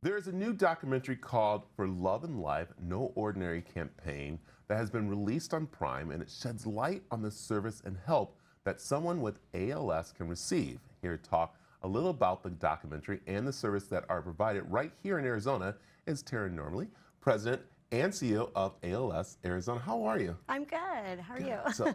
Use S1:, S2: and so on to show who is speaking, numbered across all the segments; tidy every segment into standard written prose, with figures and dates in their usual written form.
S1: There is a new documentary called For Love and Life, No Ordinary Campaign that has been released on Prime, and it sheds light on the service and help that someone with ALS can receive. Here to talk a little about the documentary and the service that are provided right here in Arizona is Taryn Normally, President and CEO of ALS Arizona. How are you?
S2: I'm good. How are you?
S1: So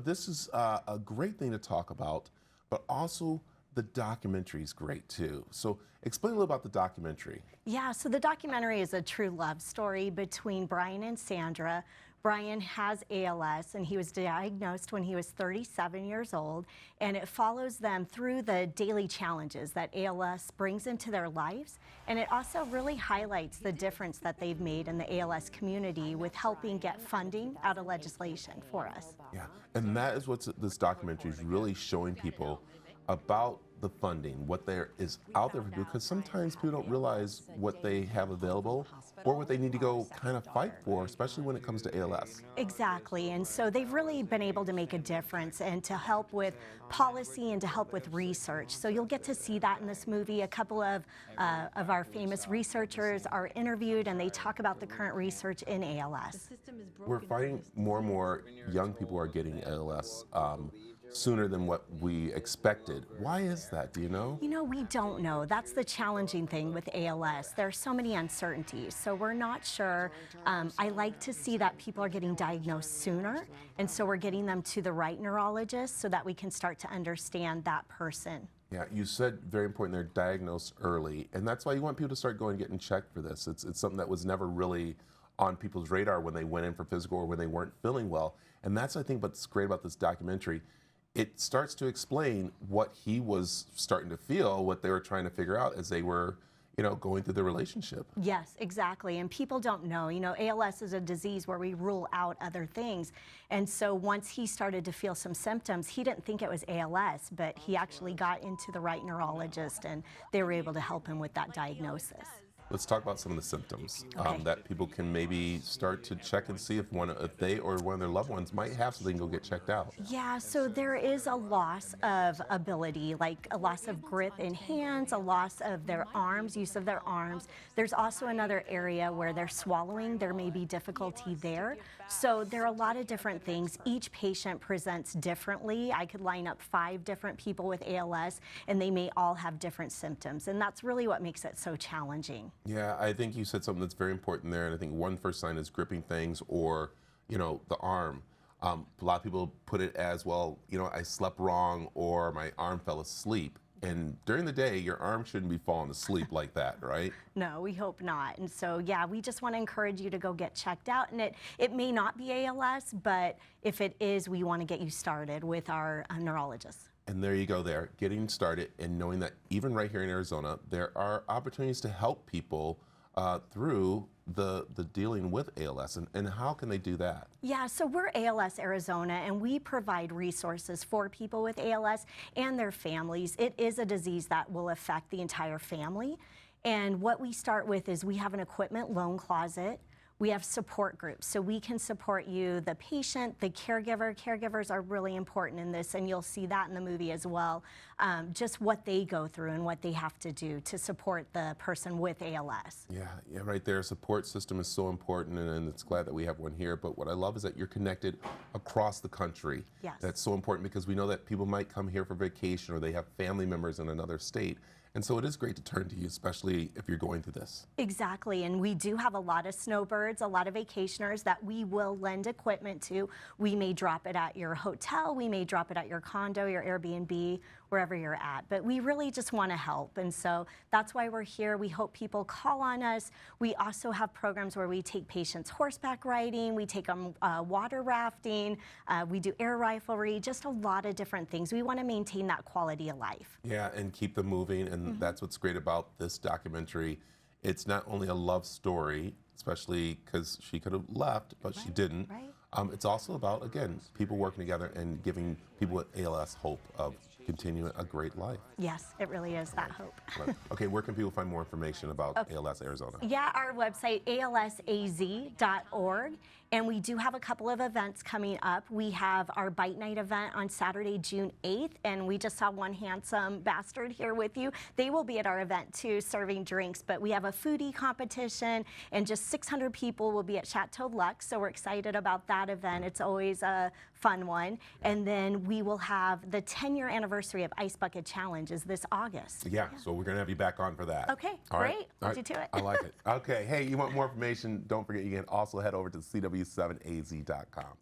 S1: this is a great thing to talk about, but also the documentary is great too. So explain a little about the documentary.
S2: Yeah, so the documentary is a true love story between Brian and Sandra. Brian has ALS, and he was diagnosed when he was 37 years old, and it follows them through the daily challenges that ALS brings into their lives, and it also really highlights the difference that they've made in the ALS community with helping get funding out of legislation for us.
S1: Yeah, and that is what this documentary is really showing people about the funding, what there is out there for people, because sometimes people don't realize what they have available or what they need to go kind of fight for, especially when it comes to ALS.
S2: Exactly, and so they've really been able to make a difference and to help with policy and to help with research. So you'll get to see that in this movie. A couple of our famous researchers are interviewed, and they talk about the current research in ALS.
S1: We're finding more and more young people are getting ALS sooner than what we expected. Why is that? Do you know?
S2: You know, we don't know. That's the challenging thing with ALS. There are so many uncertainties, so we're not sure. I like to see that people are getting diagnosed sooner, and so we're getting them to the right neurologist so that we can start to understand that person.
S1: Yeah, you said very important, they're diagnosed early, and that's why you want people to start going and getting checked for this. It's something that was never really on people's radar when they went in for physical or when they weren't feeling well. And that's, I think, what's great about this documentary. It starts to explain what he was starting to feel, what they were trying to figure out as they were, going through the relationship.
S2: Yes, exactly. And people don't know. ALS is a disease where we rule out other things. And so once he started to feel some symptoms, he didn't think it was ALS, but he actually got into the right neurologist, and they were able to help him with that diagnosis.
S1: Let's talk about some of the symptoms
S2: Okay.
S1: that people can maybe start to check and see if they or one of their loved ones might have, so they can go get checked out.
S2: Yeah, so there is a loss of ability, like a loss of grip in hands, a loss of their arms, use of their arms. There's also another area where they're swallowing. There may be difficulty there. So there are a lot of different things. Each patient presents differently. I could line up 5 different people with ALS, and they may all have different symptoms. And that's really what makes it so challenging.
S1: Yeah, I think you said something that's very important there, and I think one first sign is gripping things or, the arm. A lot of people put it as, well, I slept wrong or my arm fell asleep. And during the day, your arm shouldn't be falling asleep like that, right?
S2: No, we hope not. And so, yeah, we just want to encourage you to go get checked out. And it may not be ALS, but if it is, we want to get you started with our neurologist.
S1: And there you go there, getting started and knowing that even right here in Arizona, there are opportunities to help people through the dealing with ALS. And how can they do that?
S2: Yeah, so we're ALS Arizona, and we provide resources for people with ALS and their families. It is a disease that will affect the entire family. And what we start with is we have an equipment loan closet. We have support groups, so we can support you, the patient, the caregiver. Caregivers are really important in this, and you'll see that in the movie as well, just what they go through and what they have to do to support the person with ALS.
S1: Yeah, right there. Support system is so important, and it's glad that we have one here. But what I love is that you're connected across the country.
S2: Yes.
S1: That's so important because we know that people might come here for vacation or they have family members in another state. And so it is great to turn to you, especially if you're going through this.
S2: Exactly, and we do have a lot of snowbirds, a lot of vacationers that we will lend equipment to. We may drop it at your hotel, we may drop it at your condo, your Airbnb, wherever you're at. But we really just want to help, and so that's why we're here. We hope people call on us. We also have programs where we take patients horseback riding, we take them water rafting, we do air riflery, just a lot of different things. We want to maintain that quality of life.
S1: Yeah, and keep them moving, and that's what's great about this documentary. It's not only a love story, especially because she could have left, but she didn't.
S2: Right.
S1: It's also about, again, people working together and giving people with ALS hope of continue a great life.
S2: Yes, it really is that hope.
S1: Right. Okay, where can people find more information about ALS Arizona?
S2: Yeah, our website, alsaz.org. And we do have a couple of events coming up. We have our Bite Night event on Saturday, June 8th, and we just saw one handsome bastard here with you. They will be at our event too, serving drinks, but we have a foodie competition, and just 600 people will be at Chateau Lux, so we're excited about that event. It's always a fun one. And then we will have the 10-year anniversary of Ice Bucket Challenge is this August.
S1: Yeah, so we're going to have you back on for that.
S2: Okay,
S1: All right.
S2: great.
S1: All
S2: Hold
S1: right.
S2: you to it.
S1: I like it. Okay, hey, you want more information? Don't forget you can also head over to cw7az.com.